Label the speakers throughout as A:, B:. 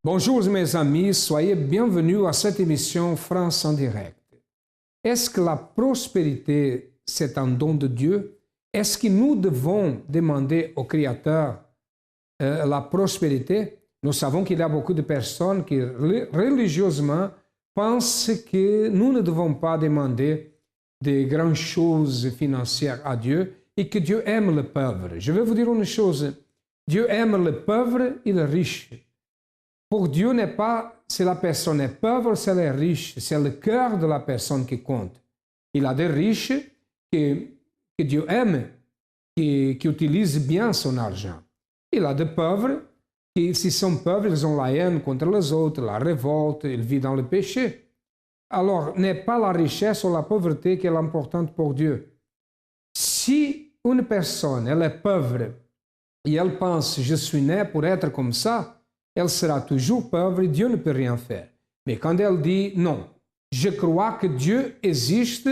A: Bonjour mes amis, soyez bienvenus à cette émission France en direct. Est-ce que la prospérité, c'est un don de Dieu? Est-ce que nous devons demander au Créateur la prospérité? Nous savons qu'il y a beaucoup de personnes qui religieusement pensent que nous ne devons pas demander de grandes choses financières à Dieu et que Dieu aime le pauvre. Je vais vous dire une chose, Dieu aime le pauvre et le riche. Pour Dieu n'est pas si la personne est pauvre, si elle est riche, c'est le cœur de la personne qui compte. Il a des riches que Dieu aime, qui utilisent bien son argent. Il a des pauvres qui, s'ils sont pauvres, ils ont la haine contre les autres, la révolte, ils vivent dans le péché. Alors, n'est pas la richesse ou la pauvreté qui est l'importante pour Dieu. Si une personne, elle est pauvre et elle pense « je suis né pour être comme ça », elle sera toujours pauvre et Dieu ne peut rien faire. Mais quand elle dit « non, je crois que Dieu existe,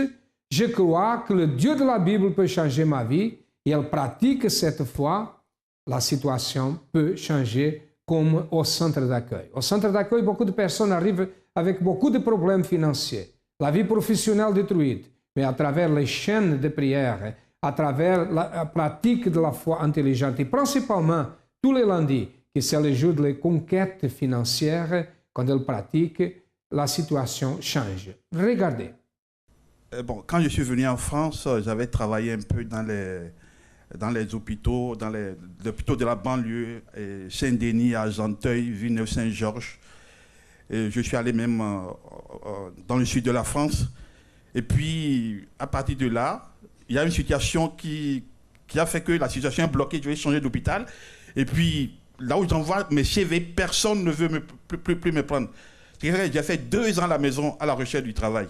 A: je crois que le Dieu de la Bible peut changer ma vie » et elle pratique cette foi, la situation peut changer comme au centre d'accueil. Au centre d'accueil, beaucoup de personnes arrivent avec beaucoup de problèmes financiers, la vie professionnelle détruite, mais à travers les chaînes de prière, à travers la pratique de la foi intelligente et principalement tous les lundis, que c'est le jour de la conquête financière, quand elle pratique, la situation change. Regardez.
B: Bon, quand je suis venu en France, j'avais travaillé un peu dans les hôpitaux, dans les hôpitaux de la banlieue, Saint-Denis, Argenteuil, Villeneuve-Saint-Georges. Je suis allé même dans le sud de la France. Et puis, à partir de là, il y a une situation qui a fait que la situation est bloquée. Je vais changer d'hôpital. Et puis, là où j'envoie mes CV, personne ne veut plus me prendre. J'ai fait 2 ans à la maison à la recherche du travail.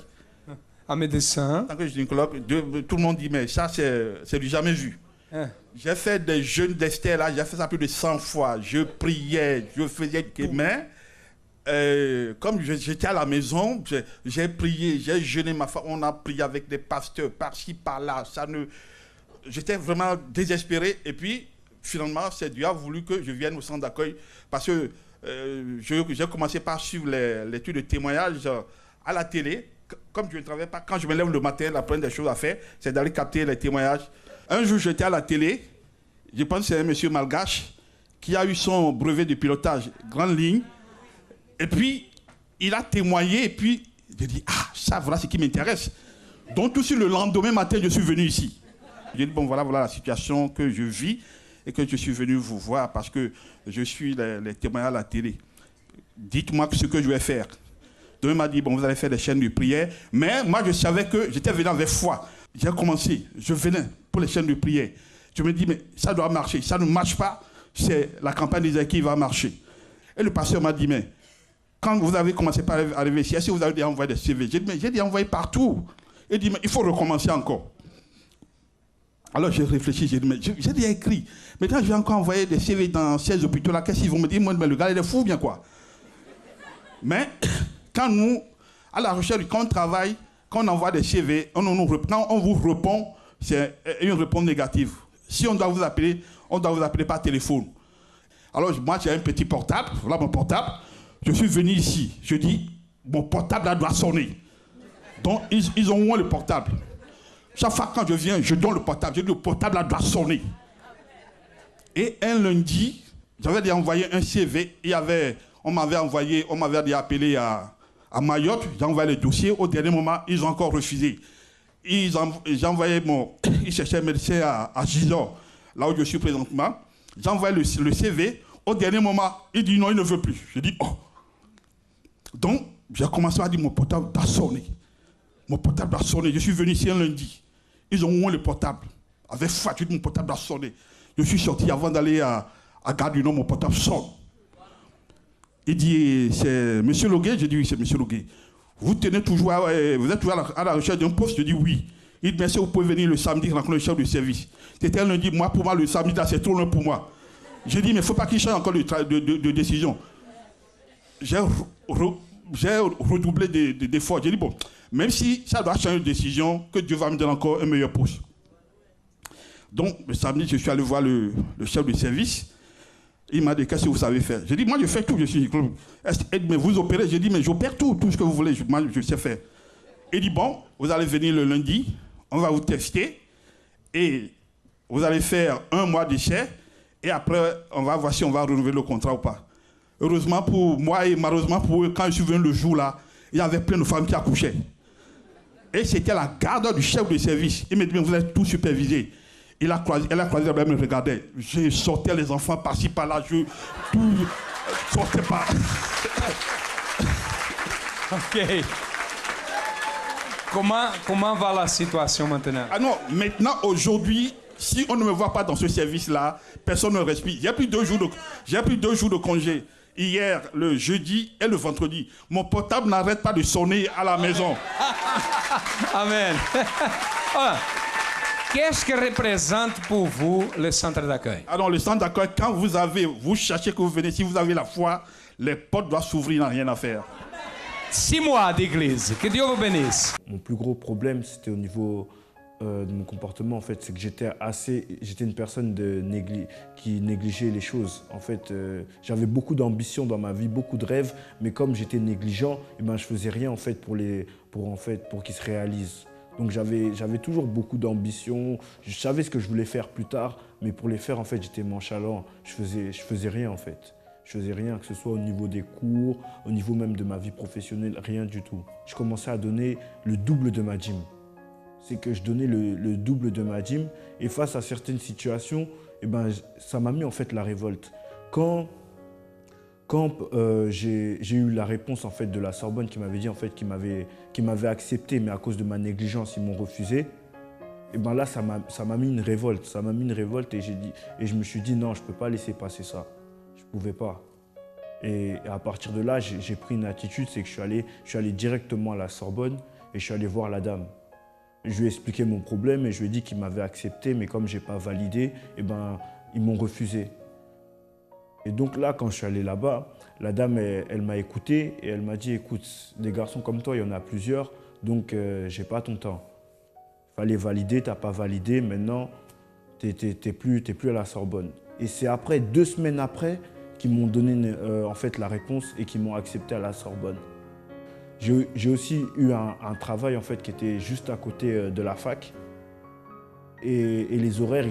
A: Un médecin.
B: Tant que gynécologue, tout le monde dit, mais ça, c'est du jamais vu. J'ai fait des jeûnes d'Esther, là, j'ai fait ça plus de 100 fois. Je priais, je faisais des mains. Comme j'étais à la maison, j'ai prié, j'ai jeûné ma femme, on a prié avec des pasteurs par-ci, par-là. J'étais vraiment désespéré. Et puis, finalement, c'est Dieu a voulu que je vienne au centre d'accueil parce que j'ai commencé par suivre l'étude de témoignage à la télé. Comme je ne travaille pas, quand je me lève le matin, la première des choses à faire, c'est d'aller capter les témoignages. Un jour, j'étais à la télé, je pense que c'est un monsieur malgache qui a eu son brevet de pilotage, grande ligne. Et puis, il a témoigné et puis, j'ai dit, ah, ça, voilà ce qui m'intéresse. Donc, tout de suite, le lendemain matin, je suis venu ici. J'ai dit, bon, voilà la situation que je vis et que je suis venu vous voir parce que je suis les témoignages à la télé. Dites-moi ce que je vais faire. Donc, il m'a dit, bon, vous allez faire des chaînes de prière. Mais moi, je savais que j'étais venu avec foi. J'ai commencé, je venais pour les chaînes de prière. Je me dis, mais ça doit marcher. Ça ne marche pas, c'est la campagne d'Isaac qui va marcher. Et le pasteur m'a dit, mais quand vous avez commencé par arriver ici, est-ce que vous avez déjà envoyé des CV? J'ai dit, mais j'ai déjà envoyé partout. Il dit, mais il faut recommencer encore. Alors j'ai réfléchi, j'ai dit, mais j'ai déjà écrit. Maintenant, je vais encore envoyer des CV dans 16 hôpitaux là. Qu'est-ce qu'ils vont me dire? Moi, mais le gars, il est fou, bien quoi. Mais quand nous, à la recherche, quand on travaille, quand on envoie des CV, quand on vous répond, c'est une réponse négative. Si on doit vous appeler par téléphone. Alors moi, j'ai un petit portable, voilà mon portable. Je suis venu ici, je dis, mon portable là doit sonner. Donc, ils ont moins le portable. Chaque fois quand je viens, je donne le portable. Je dis, le portable là doit sonner. Et un lundi, j'avais déjà envoyé un CV. On m'avait appelé à Mayotte. J'ai envoyé le dossier. Au dernier moment, ils ont encore refusé. Ils cherchaient un médecin à Gisors, là où je suis présentement. J'ai envoyé le CV. Au dernier moment, il dit non, il ne veut plus. Je dis, oh. Donc, j'ai commencé à dire, mon portable doit sonner. Mon portable doit sonner. Je suis venu ici un lundi. Ils ont moins le portable. Avec foi, je dis, mon portable doit sonner. Je suis sorti avant d'aller à Gare du Nord, mon portable sonne. Il dit, c'est M. Loguet? Je dis, oui, c'est M. Loguet. Vous êtes toujours à la recherche d'un poste? Je dis, oui. Il dit, merci, vous pouvez venir le samedi rencontrer le chef de service. C'était un lundi, pour moi, le samedi, là, c'est trop loin pour moi. J'ai dit, mais il ne faut pas qu'il change encore de décision. J'ai redoublé d'efforts. J'ai dit, bon, même si ça doit changer de décision, que Dieu va me donner encore un meilleur poste. Donc, le samedi, je suis allé voir le chef de service. Il m'a dit, qu'est-ce que vous savez faire? J'ai dit, moi, je fais tout. Je suis, mais vous opérez? J'ai dit, mais j'opère tout ce que vous voulez. Moi, je sais faire. Il dit, bon, vous allez venir le lundi, on va vous tester, et vous allez faire 1 mois d'essai, et après, on va voir si on va renouveler le contrat ou pas. Heureusement pour moi et malheureusement pour eux, quand je suis venu le jour là, il y avait plein de femmes qui accouchaient. Et c'était la garde du chef de service. Il m'a dit, mais vous êtes tout supervisé. Elle a croisé, elle me regardait. Je sortais les enfants par-ci, par-là, je sortais pas.
A: Ok. Comment va la situation maintenant?
B: Ah non, maintenant, aujourd'hui, si on ne me voit pas dans ce service-là, personne ne respire. J'ai pris 2 jours de congé. Hier, le jeudi et le vendredi. Mon portable n'arrête pas de sonner à la maison.
A: Amen. Qu'est-ce que représente pour vous le centre d'accueil?
B: Alors, le centre d'accueil, quand vous cherchez que vous venez, si vous avez la foi, les portes doivent s'ouvrir, il n'y a rien à faire.
A: 6 mois d'église, que Dieu vous bénisse.
C: Mon plus gros problème, c'était au niveau de mon comportement, en fait. C'est que j'étais une personne qui négligeait les choses. En fait, j'avais beaucoup d'ambition dans ma vie, beaucoup de rêves, mais comme j'étais négligent, eh ben, je faisais rien en fait, pour qu'ils se réalisent. Donc j'avais toujours beaucoup d'ambition, je savais ce que je voulais faire plus tard, mais pour les faire, en fait, j'étais nonchalant. Je faisais rien, en fait. Je faisais rien, que ce soit au niveau des cours, au niveau même de ma vie professionnelle, rien du tout. Je commençais à donner le double de ma dîme. C'est que je donnais le double de ma dîme, et face à certaines situations, eh ben, ça m'a mis en fait la révolte. Quand j'ai eu la réponse en fait de la Sorbonne qui m'avait dit en fait qu'ils m'avaient accepté, mais à cause de ma négligence ils m'ont refusé, et ben là ça m'a mis une révolte, et je me suis dit non, je peux pas laisser passer ça, je pouvais pas. Et à partir de là j'ai pris une attitude, c'est que je suis allé directement à la Sorbonne et je suis allé voir la dame. Je lui ai expliqué mon problème et je lui ai dit qu'ils m'avaient accepté, mais comme j'ai pas validé, et ben ils m'ont refusé. Et donc là, quand je suis allé là-bas, la dame, elle m'a écouté et elle m'a dit, écoute, des garçons comme toi, il y en a plusieurs, donc j'ai pas ton temps. Fallait valider, t'as pas validé, maintenant, t'es plus à la Sorbonne. Et c'est après, 2 semaines après, qu'ils m'ont donné en fait la réponse et qu'ils m'ont accepté à la Sorbonne. J'ai aussi eu un travail en fait qui était juste à côté de la fac. Et les horaires,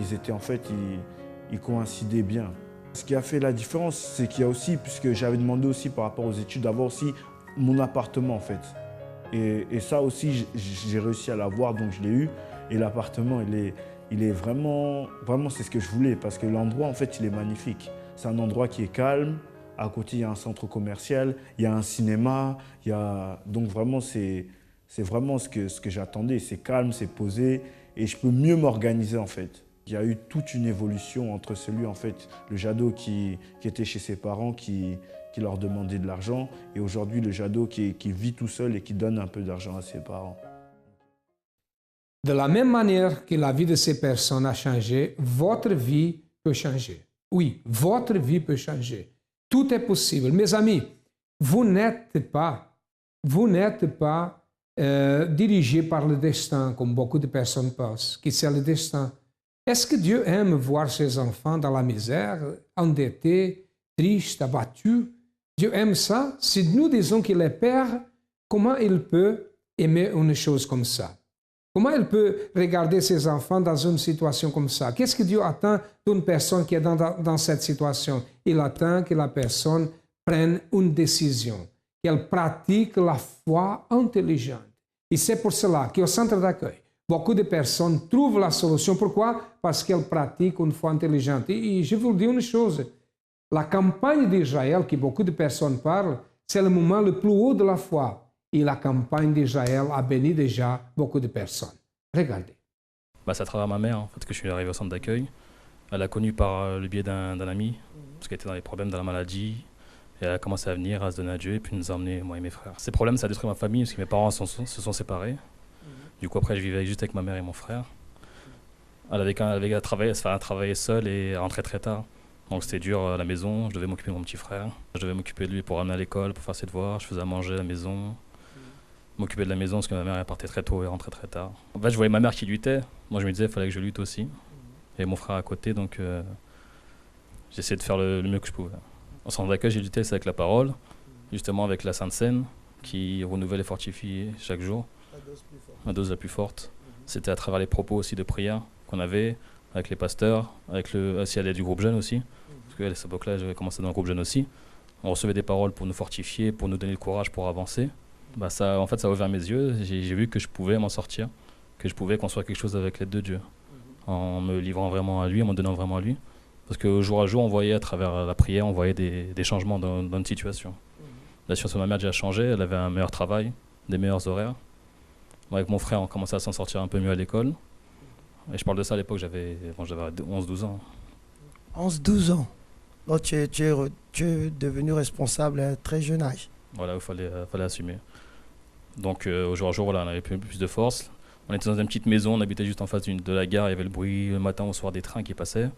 C: ils coïncidaient bien. Ce qui a fait la différence, c'est qu'il y a aussi, puisque j'avais demandé aussi par rapport aux études, d'avoir aussi mon appartement en fait. Et ça aussi, j'ai réussi à l'avoir, donc je l'ai eu. Et l'appartement, il est vraiment, c'est ce que je voulais, parce que l'endroit en fait, il est magnifique. C'est un endroit qui est calme. À côté, il y a un centre commercial, il y a un cinéma. Donc vraiment, c'est vraiment ce que j'attendais. C'est calme, c'est posé, et je peux mieux m'organiser en fait. Il y a eu toute une évolution entre celui, en fait, le Jadot qui était chez ses parents, qui leur demandait de l'argent, et aujourd'hui le Jadot qui vit tout seul et qui donne un peu d'argent à ses parents.
A: De la même manière que la vie de ces personnes a changé, votre vie peut changer. Oui, votre vie peut changer. Tout est possible. Mes amis, vous n'êtes pas dirigés par le destin, comme beaucoup de personnes pensent, que c'est le destin. Est-ce que Dieu aime voir ses enfants dans la misère, endettés, tristes, abattus? Dieu aime ça? Si nous disons qu'il est Père, comment il peut aimer une chose comme ça? Comment il peut regarder ses enfants dans une situation comme ça? Qu'est-ce que Dieu attend d'une personne qui est dans cette situation? Il attend que la personne prenne une décision, qu'elle pratique la foi intelligente. Et c'est pour cela qu'au centre d'accueil, beaucoup de personnes trouvent la solution. Pourquoi? Parce qu'elles pratiquent une foi intelligente. Et je vous dis une chose, la campagne d'Israël, que beaucoup de personnes parlent, c'est le moment le plus haut de la foi. Et la campagne d'Israël a béni déjà beaucoup de personnes. Regardez.
D: C'est à travers ma mère en fait, que je suis arrivé au centre d'accueil. Elle a connu par le biais d'un ami, parce qu'elle était dans les problèmes de la maladie. Et elle a commencé à venir, à se donner à Dieu, et puis nous a emmenés, moi et mes frères. Ces problèmes, ça a détruit ma famille, parce que mes parents se sont séparés. Du coup, après, je vivais juste avec ma mère et mon frère. Elle travaillait seule et elle rentrait très tard. Donc c'était dur à la maison, je devais m'occuper de mon petit frère. Je devais m'occuper de lui pour ramener à l'école, pour faire ses devoirs. Je faisais à manger à la maison. M'occuper de la maison parce que ma mère elle partait très tôt et rentrait très tard. En fait, je voyais ma mère qui luttait. Moi, je me disais qu'il fallait que je lutte aussi. Et mon frère à côté, donc j'ai essayé de faire le mieux que je pouvais. En centre d'accueil, j'ai lutté avec la parole, justement avec la Sainte Seine, qui renouvelle et fortifie chaque jour. La dose la plus forte. C'était à travers les propos aussi de prière qu'on avait, avec les pasteurs, aussi à l'aide du groupe jeune aussi. Parce qu'à cette époque-là, j'avais commencé dans le groupe jeune aussi. On recevait des paroles pour nous fortifier, pour nous donner le courage pour avancer. Ça a ouvert mes yeux. J'ai vu que je pouvais m'en sortir, que je pouvais construire quelque chose avec l'aide de Dieu, en me livrant vraiment à lui, en me donnant vraiment à lui. Parce qu'au jour à jour, on voyait à travers la prière, on voyait des changements dans une situation. La situation de ma mère a déjà changé, elle avait un meilleur travail, des meilleurs horaires. Moi, avec mon frère, on commençait à s'en sortir un peu mieux à l'école. Et je parle de ça à l'époque, j'avais 11-12 ans.
E: 11-12 ans. Donc tu es devenu responsable à un très jeune âge.
D: Voilà, il fallait assumer. Donc au jour à jour, voilà, on avait plus de force. On était dans une petite maison, on habitait juste en face de la gare, il y avait le bruit le matin au soir des trains qui passaient.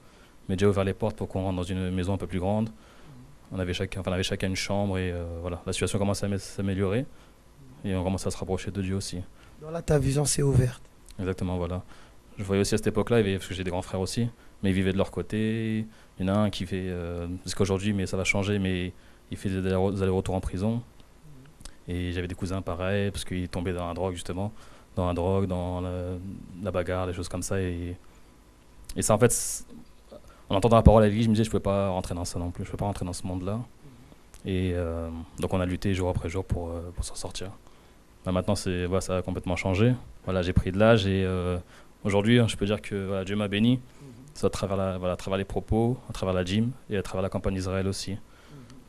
D: Mais déjà ouvert les portes pour qu'on rentre dans une maison un peu plus grande. On avait chacun une chambre et voilà, la situation commençait à s'améliorer. Et on commençait à se rapprocher de Dieu aussi.
E: Donc là, ta vision s'est ouverte.
D: Exactement, voilà. Je voyais aussi à cette époque-là, parce que j'ai des grands frères aussi, mais ils vivaient de leur côté. Il y en a un qui fait, parce qu'aujourd'hui, mais ça va changer, mais il fait des allers-retours en prison. Et j'avais des cousins pareils, parce qu'ils tombaient dans la drogue justement, dans la bagarre, des choses comme ça. Et ça, en fait, en entendant la parole à l'église, je me disais, je ne pouvais pas rentrer dans ça non plus, je ne pouvais pas rentrer dans ce monde-là. Et donc on a lutté jour après jour pour s'en sortir. Maintenant, ça a complètement changé. Voilà, j'ai pris de l'âge et aujourd'hui, je peux dire que voilà, Dieu m'a béni. C'est à travers les propos, à travers la gym et à travers la campagne d'Israël aussi.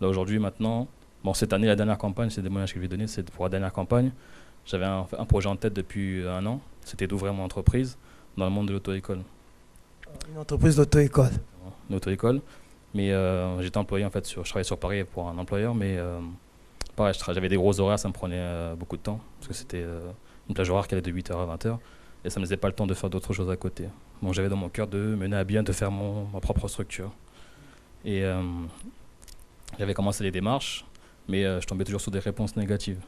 D: Là aujourd'hui, maintenant, cette année, la dernière campagne, c'est des moyens que je lui ai donnés, c'est pour la dernière campagne. J'avais un projet en tête depuis 1 an, c'était d'ouvrir mon entreprise dans le monde de l'auto-école.
E: Une entreprise d'auto-école.
D: Une auto-école. Mais j'étais employé en fait, je travaillais sur Paris pour un employeur, mais pareil, j'avais des gros horaires, ça me prenait beaucoup de temps, parce que c'était une plage horaire qui allait de 8h à 20h, et ça ne me laissait pas le temps de faire d'autres choses à côté. Donc j'avais dans mon cœur de mener à bien, de faire ma propre structure. Et j'avais commencé les démarches, mais je tombais toujours sur des réponses négatives.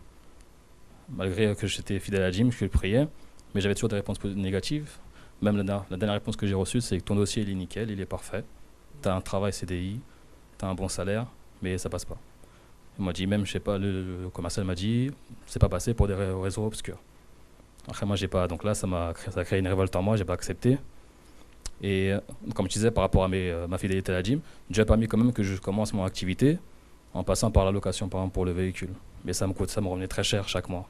D: Malgré que j'étais fidèle à la gym, que je priais, mais j'avais toujours des réponses négatives. Même la dernière réponse que j'ai reçue, c'est que ton dossier il est nickel, il est parfait. Tu as un travail CDI, tu as un bon salaire, mais ça passe pas. Il m'a dit, même, je sais pas, le commercial m'a dit, c'est pas passé pour des réseaux obscurs. Après, moi, j'ai pas. Donc là, ça a créé une révolte en moi, j'ai pas accepté. Et comme je disais, par rapport à ma fidélité à la gym, Dieu a permis quand même que je commence mon activité en passant par la location, par exemple, pour le véhicule. Mais ça me revenait très cher chaque mois.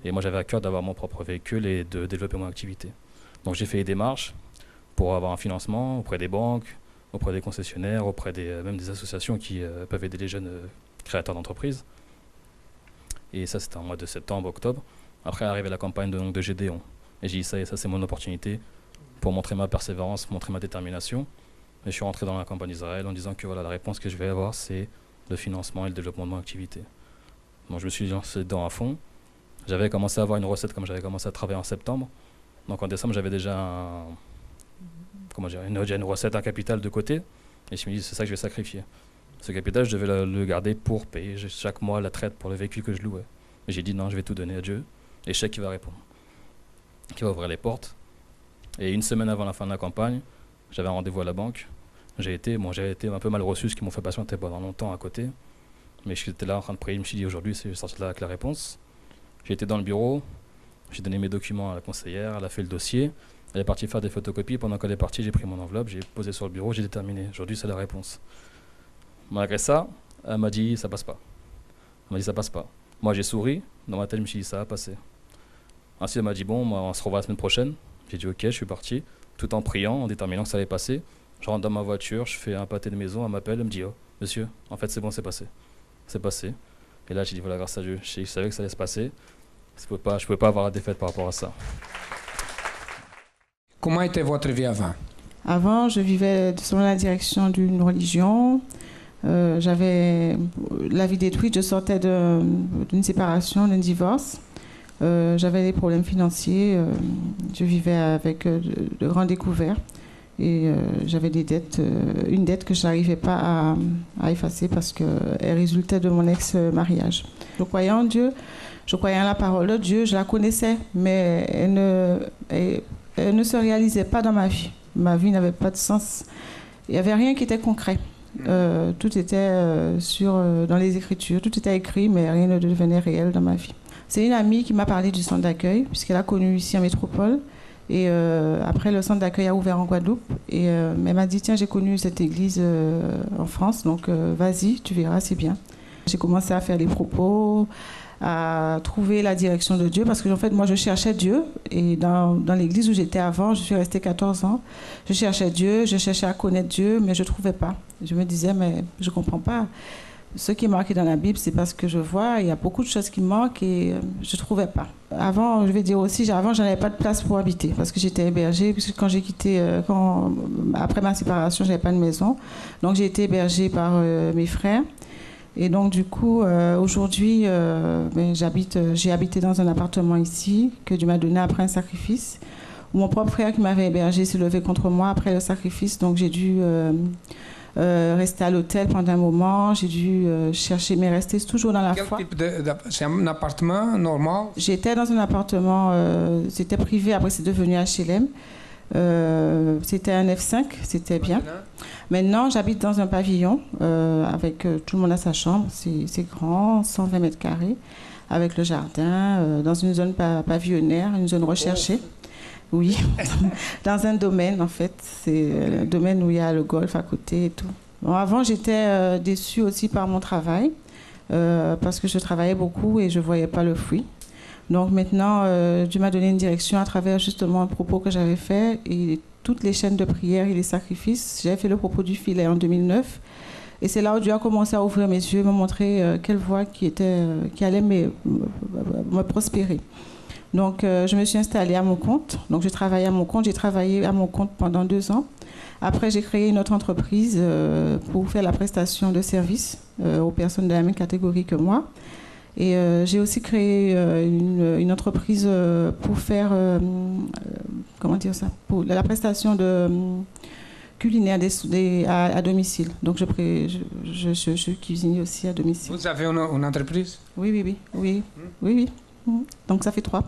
D: Et moi, j'avais à cœur d'avoir mon propre véhicule et de développer mon activité. Donc j'ai fait les démarches pour avoir un financement auprès des banques, auprès des concessionnaires, auprès même des associations qui peuvent aider les jeunes créateurs d'entreprises. Et ça, c'était en mois de septembre, octobre. Après, arrivait la campagne de Gédéon. Et j'ai dit, ça c'est mon opportunité pour montrer ma persévérance, montrer ma détermination. Et je suis rentré dans la campagne d'Israël en disant que voilà, la réponse que je vais avoir, c'est le financement et le développement de mon activité. Donc je me suis lancé dedans à fond. J'avais commencé à avoir une recette comme j'avais commencé à travailler en septembre. Donc en décembre, j'avais déjà une recette, un capital de côté. Et je me dis, c'est ça que je vais sacrifier. Ce capital, je devais le garder pour payer chaque mois la traite pour le véhicule que je louais. Mais j'ai dit non, je vais tout donner à Dieu. Et je sais qu'il va répondre, qu'il va ouvrir les portes. Et une semaine avant la fin de la campagne, j'avais un rendez-vous à la banque. J'ai été un peu mal reçu, ce qui m'ont fait patienter pendant longtemps à côté. Mais j'étais là en train de prier, je me suis dit aujourd'hui, je vais sortir de là avec la réponse. J'ai été dans le bureau, j'ai donné mes documents à la conseillère, elle a fait le dossier. Elle est partie faire des photocopies. Pendant qu'elle est partie, j'ai pris mon enveloppe, j'ai posé sur le bureau, j'ai déterminé. Aujourd'hui, c'est la réponse. Malgré ça, elle m'a dit ça passe pas. Elle m'a dit ça passe pas. Moi, j'ai souri. Dans ma tête, je me suis dit ça va passer. Ensuite, elle m'a dit bon, on se revoit la semaine prochaine. J'ai dit ok, je suis parti, tout en priant, en déterminant que ça allait passer. Je rentre dans ma voiture, je fais un pâté de maison, elle m'appelle, elle me dit oh, monsieur, en fait, c'est bon, c'est passé. C'est passé. Et là, j'ai dit voilà, grâce à Dieu, je savais que ça allait se passer. Je ne pouvais pas avoir la défaite par rapport à ça.
A: Comment était votre vie avant?
F: Avant, je vivais selon la direction d'une religion. J'avais la vie détruite, je sortais d'une séparation, d'un divorce. J'avais des problèmes financiers. Je vivais avec de grands découverts. Et j'avais des dettes, une dette que je n'arrivais pas à effacer parce qu'elle résultait de mon ex-mariage. Je croyais en Dieu, je croyais en la parole de Dieu, je la connaissais, mais elle ne se réalisait pas dans ma vie. Ma vie n'avait pas de sens. Il n'y avait rien qui était concret. Tout était dans les Écritures, tout était écrit, mais rien ne devenait réel dans ma vie. C'est une amie qui m'a parlé du centre d'accueil, puisqu'elle a connu ici en métropole. Et après, le centre d'accueil a ouvert en Guadeloupe. Et elle m'a dit, tiens, j'ai connu cette église en France, donc vas-y, tu verras, c'est bien. J'ai commencé à faire des propos, à trouver la direction de Dieu, parce que en fait, moi, je cherchais Dieu. Et dans l'église où j'étais avant, je suis restée 14 ans, je cherchais Dieu, je cherchais à connaître Dieu, mais je ne trouvais pas. Je me disais, mais je ne comprends pas. Ce qui est marqué dans la Bible, c'est parce que je vois, il y a beaucoup de choses qui manquent et je ne trouvais pas. Avant, je vais dire aussi, avant, je n'avais pas de place pour habiter parce que j'étais hébergée. Puisque quand j'ai quitté, après ma séparation, je n'avais pas de maison. Donc, j'ai été hébergée par mes frères. Et donc, du coup, aujourd'hui, j'ai habité dans un appartement ici que Dieu m'a donné après un sacrifice. Mon propre frère qui m'avait hébergée s'est levé contre moi après le sacrifice. Donc, j'ai dû... rester à l'hôtel pendant un moment, j'ai dû chercher, mais rester toujours dans la foi.
A: Quel type c'est un appartement normal?
F: J'étais dans un appartement, c'était privé, après c'est devenu HLM. C'était un F5, c'était bien. Maintenant, j'habite dans un pavillon avec tout le monde à sa chambre, c'est grand, 120 mètres carrés, avec le jardin, dans une zone pavillonnaire, une zone recherchée. Oui, dans un domaine en fait, c'est le domaine où il y a le golf à côté et tout. Bon, avant, j'étais déçue aussi par mon travail parce que je travaillais beaucoup et je ne voyais pas le fruit. Donc maintenant, Dieu m'a donné une direction à travers justement un propos que j'avais fait et toutes les chaînes de prière et les sacrifices. J'avais fait le propos du filet en 2009 et c'est là où Dieu a commencé à ouvrir mes yeux, me montrer quelle voie qui allait me prospérer. Donc, je me suis installée à mon compte. Donc, je travaillais à mon compte. J'ai travaillé à mon compte pendant 2 ans. Après, j'ai créé une autre entreprise pour faire la prestation de services aux personnes de la même catégorie que moi. Et j'ai aussi créé une entreprise pour faire, comment dire ça, pour la prestation de culinaire à domicile. Donc, je cuisine aussi à domicile.
A: Vous avez une entreprise?
F: Oui. Donc ça fait 3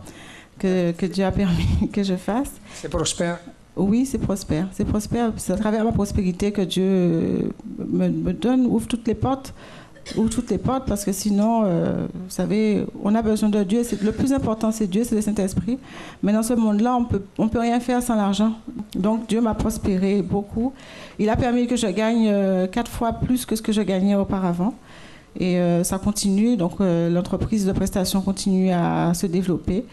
F: que Dieu a permis que je fasse.
A: C'est prospère?
F: Oui, c'est prospère. C'est prospère. C'est à travers ma prospérité que Dieu me donne, ouvre toutes les portes parce que sinon, vous savez, on a besoin de Dieu. Le plus important, c'est Dieu, c'est le Saint-Esprit. Mais dans ce monde-là, on peut rien faire sans l'argent. Donc Dieu m'a prospéré beaucoup. Il a permis que je gagne 4 fois plus que ce que je gagnais auparavant. Et ça continue, donc l'entreprise de prestation continue à se développer.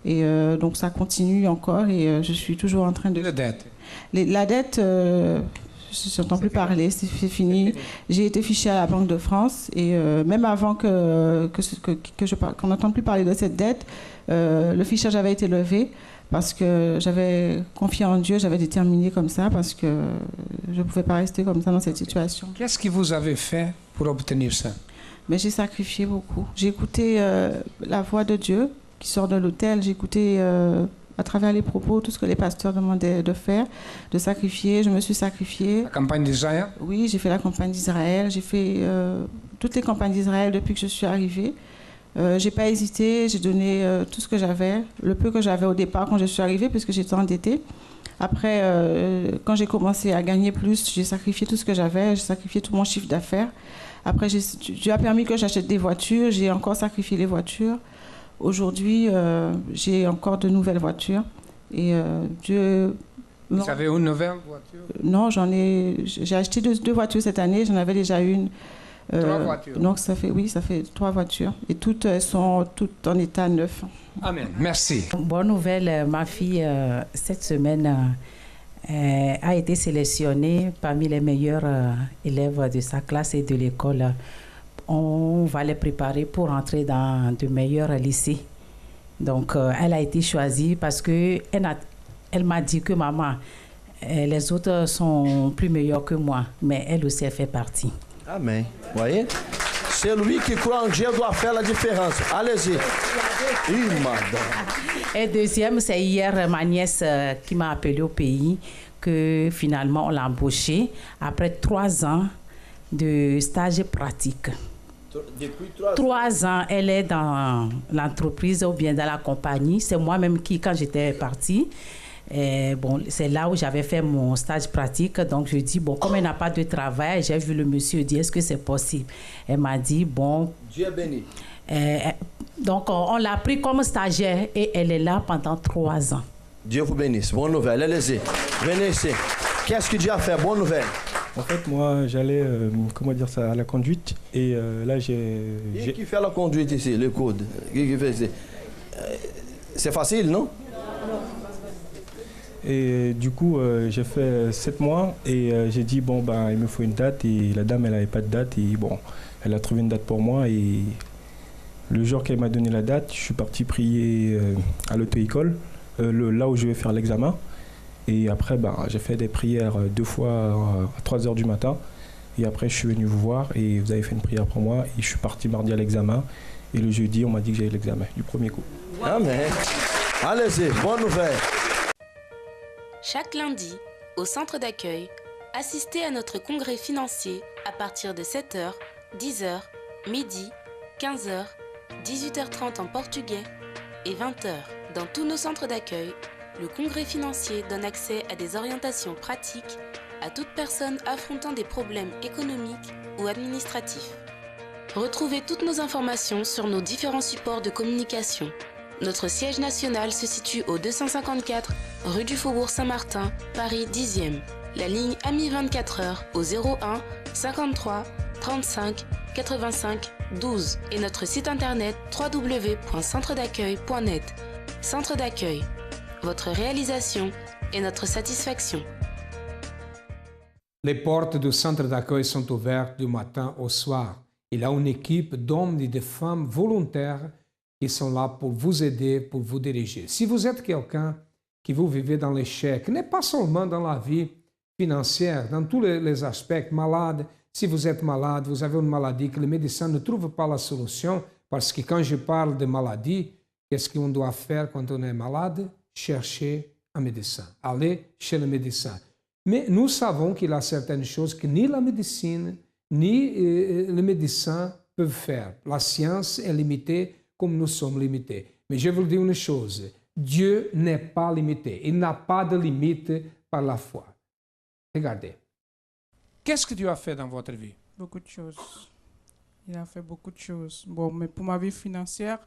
F: Et donc ça continue encore et je suis toujours en train de...
A: La dette?
F: La dette, je n'entends plus parler, c'est fini. J'ai été fichée à la Banque de France et même avant qu'on n'entende plus parler de cette dette, le fichage avait été levé parce que j'avais confié en Dieu, j'avais déterminé comme ça parce que je ne pouvais pas rester comme ça dans cette situation.
A: Qu'est-ce que vous avez fait pour obtenir ça?
F: Mais j'ai sacrifié beaucoup. J'ai écouté la voix de Dieu qui sort de l'autel. J'ai écouté à travers les propos tout ce que les pasteurs demandaient de faire, de sacrifier. Je me suis sacrifiée.
A: La campagne d'Israël?
F: Oui, j'ai fait la campagne d'Israël. J'ai fait toutes les campagnes d'Israël depuis que je suis arrivée. J'ai pas hésité. J'ai donné tout ce que j'avais, le peu que j'avais au départ quand je suis arrivée, puisque j'étais endettée. Après, quand j'ai commencé à gagner plus, j'ai sacrifié tout ce que j'avais. J'ai sacrifié tout mon chiffre d'affaires. Après, Dieu a permis que j'achète des voitures. J'ai encore sacrifié les voitures. Aujourd'hui, j'ai encore de nouvelles voitures. Et Dieu...
A: Vous avez une nouvelle voiture?
F: Non, j'ai acheté 2 voitures cette année. J'en avais déjà une.
A: 3 voitures?
F: Donc, ça fait 3 voitures. Et toutes sont toutes en état neuf.
A: Amen. Merci.
G: Bonne nouvelle, ma fille, cette semaine... a été sélectionnée parmi les meilleurs élèves de sa classe et de l'école. On va les préparer pour entrer dans de meilleurs lycées. Donc, elle a été choisie parce qu'elle m'a dit que maman, les autres sont plus meilleurs que moi, mais elle aussi, elle fait partie.
H: Amen. Vous voyez? Celui qui croit en Dieu doit faire la différence. Allez-y.
G: Et deuxième, c'est hier ma nièce qui m'a appelée au pays que finalement on l'a embauchée après 3 ans de stage pratique.
H: Depuis
G: 3 ans, elle est dans l'entreprise ou bien dans la compagnie. C'est moi-même qui, quand j'étais partie, Et bon, c'est là où j'avais fait mon stage pratique. Donc, je dis, bon, comme elle n'a pas de travail, j'ai vu le monsieur dire, est-ce que c'est possible? Elle m'a dit, bon...
H: Dieu béni.
G: Donc, on l'a pris comme stagiaire et elle est là pendant 3 ans.
H: Dieu vous bénisse. Bonne nouvelle. Allez-y. Venez ici. Qu'est-ce que Dieu a fait? Bonne nouvelle.
I: En fait, moi, j'allais, comment dire ça, à la conduite. Et là,
H: Qui fait la conduite ici, le code? Qui fait ici? C'est facile, non?
I: Et du coup, j'ai fait 7 mois et j'ai dit, bon, ben, il me faut une date. Et la dame, elle n'avait pas de date. Et bon, elle a trouvé une date pour moi. Et le jour qu'elle m'a donné la date, je suis parti prier à l'auto-école, là où je vais faire l'examen. Et après, ben, j'ai fait des prières 2 fois à 3 h du matin. Et après, je suis venu vous voir et vous avez fait une prière pour moi. Et je suis parti mardi à l'examen. Et le jeudi, on m'a dit que j'avais l'examen du premier coup.
H: Amen. Allez-y, bonne nouvelle.
J: Chaque lundi, au centre d'accueil, assistez à notre congrès financier à partir de 7h, 10h, midi, 15h, 18h30 en portugais et 20h. Dans tous nos centres d'accueil, le congrès financier donne accès à des orientations pratiques à toute personne affrontant des problèmes économiques ou administratifs. Retrouvez toutes nos informations sur nos différents supports de communication. Notre siège national se situe au 254 rue du Faubourg Saint-Martin, Paris 10e. La ligne AMI 24 heures au 01 53 35 85 12 et notre site internet www.centredaccueil.net. Centre d'accueil, votre réalisation et notre satisfaction.
A: Les portes du centre d'accueil sont ouvertes du matin au soir. Il y a une équipe d'hommes et de femmes volontaires qui sont là pour vous aider, pour vous diriger. Si vous êtes quelqu'un qui vous vivez dans l'échec, n'est pas seulement dans la vie financière, dans tous les aspects, malade, si vous êtes malade, vous avez une maladie que les médecins ne trouvent pas la solution, parce que quand je parle de maladie, qu'est-ce qu'on doit faire quand on est malade? Chercher un médecin, aller chez le médecin. Mais nous savons qu'il y a certaines choses que ni la médecine, ni les médecins peuvent faire. La science est limitée comme nous sommes limités. Mais je vous dire une chose, Dieu n'est pas limité. Il n'a pas de limite par la foi. Regardez. Qu'est-ce que Dieu a fait dans votre vie?
K: Beaucoup de choses. Il a fait beaucoup de choses. Bon, mais pour ma vie financière,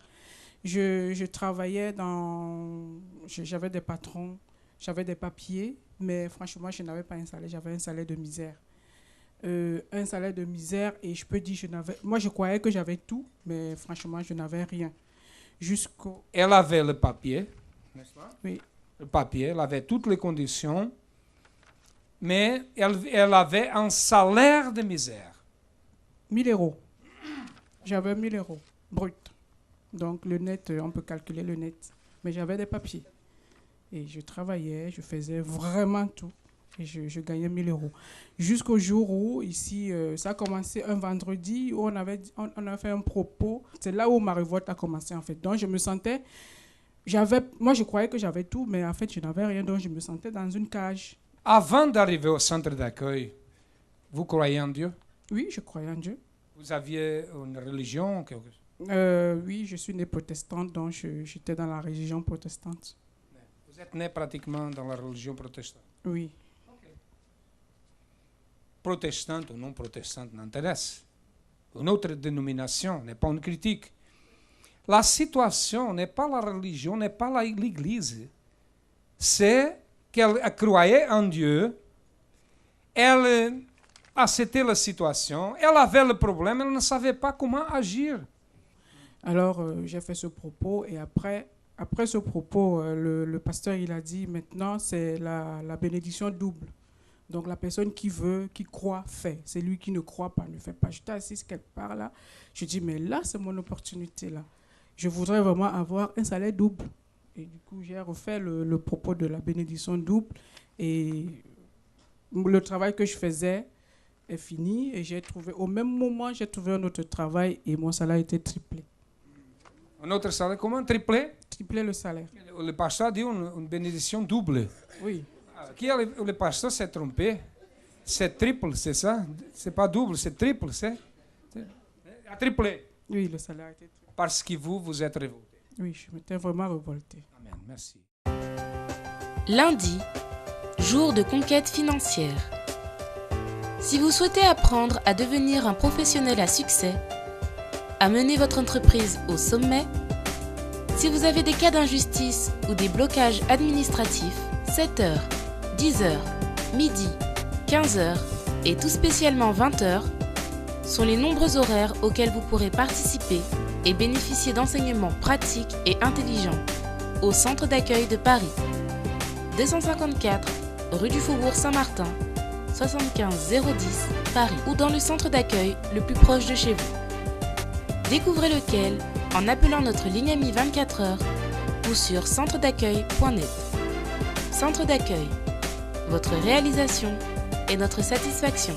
K: je travaillais dans... J'avais des patrons, j'avais des papiers, mais franchement, je n'avais pas un salaire. J'avais un salaire de misère. Un salaire de misère et je peux dire moi je croyais que j'avais tout, mais franchement je n'avais rien jusqu'au...
A: Elle avait le papier, n'est-ce pas?
K: Oui.
A: Le papier, elle avait toutes les conditions, mais elle avait un salaire de misère.
K: 1 000 euros. J'avais 1 000 euros brut. Donc le net, on peut calculer le net. Mais j'avais des papiers. Et je travaillais, je faisais vraiment tout. Et je gagnais 1 000 euros. Jusqu'au jour où, ici, ça a commencé un vendredi, où on a fait un propos. C'est là où ma révolte a commencé, en fait. Donc, je me sentais... Moi, je croyais que j'avais tout, mais en fait, je n'avais rien. Donc, je me sentais dans une cage.
A: Avant d'arriver au centre d'accueil, vous croyez en Dieu?
K: Oui, je croyais en Dieu.
A: Vous aviez une religion?
K: Oui, je suis née protestante, donc j'étais dans la religion protestante.
A: Vous êtes née pratiquement dans la religion protestante?
K: Oui.
A: Protestante ou non protestante n'intéresse. Une autre dénomination n'est pas une critique. La situation n'est pas la religion, n'est pas l'Église. C'est qu'elle croyait en Dieu, elle acceptait la situation, elle avait le problème, elle ne savait pas comment agir.
K: Alors, j'ai fait ce propos et après ce propos, le pasteur il a dit, maintenant, c'est la bénédiction double. Donc, la personne qui veut, qui croit, fait. C'est lui qui ne croit pas, ne fait pas. J'étais assise quelque part là. Je dis, mais là, c'est mon opportunité là. Je voudrais vraiment avoir un salaire double. Et du coup, j'ai refait le propos de la bénédiction double. Et le travail que je faisais est fini. Et j'ai trouvé, au même moment, j'ai trouvé un autre travail et mon salaire a été triplé.
A: Un autre salaire, comment? Triplé?
K: Triplé le salaire.
A: Le pasteur dit une bénédiction double.
K: Oui.
A: Qui le pasteur s'est trompé. C'est triple, c'est ça? C'est pas double, c'est triple, c'est triplé.
K: Oui, le salaire a été triplé.
A: Parce que vous êtes révolté.
K: Oui, je m'étais vraiment révolté.
A: Amen, merci.
J: Lundi, jour de conquête financière. Si vous souhaitez apprendre à devenir un professionnel à succès, à mener votre entreprise au sommet, si vous avez des cas d'injustice ou des blocages administratifs, 7h, 10h, midi, 15h et tout spécialement 20h sont les nombreux horaires auxquels vous pourrez participer et bénéficier d'enseignements pratiques et intelligents au Centre d'accueil de Paris, 254 rue du Faubourg Saint-Martin, 75 010 Paris ou dans le centre d'accueil le plus proche de chez vous. Découvrez lequel en appelant notre ligne amie 24h ou sur centredaccueil.net. Centre d'accueil, votre réalisation et notre satisfaction.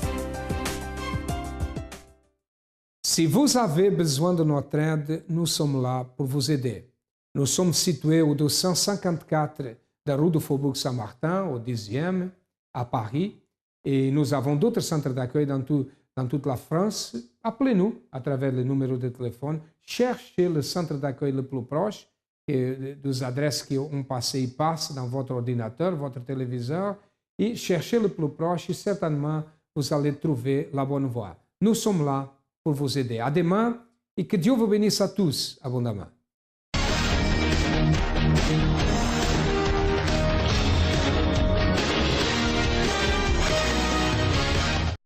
A: Si vous avez besoin de notre aide, nous sommes là pour vous aider. Nous sommes situés au 254 de la rue du Faubourg Saint-Martin, au 10e, à Paris. Et nous avons d'autres centres d'accueil dans toute la France. Appelez-nous à travers le numéro de téléphone. Cherchez le centre d'accueil le plus proche, et des adresses qui ont passé et passent dans votre ordinateur, votre téléviseur. Et cherchez le plus proche et certainement vous allez trouver la bonne voie. Nous sommes là pour vous aider. À demain et que Dieu vous bénisse à tous abondamment.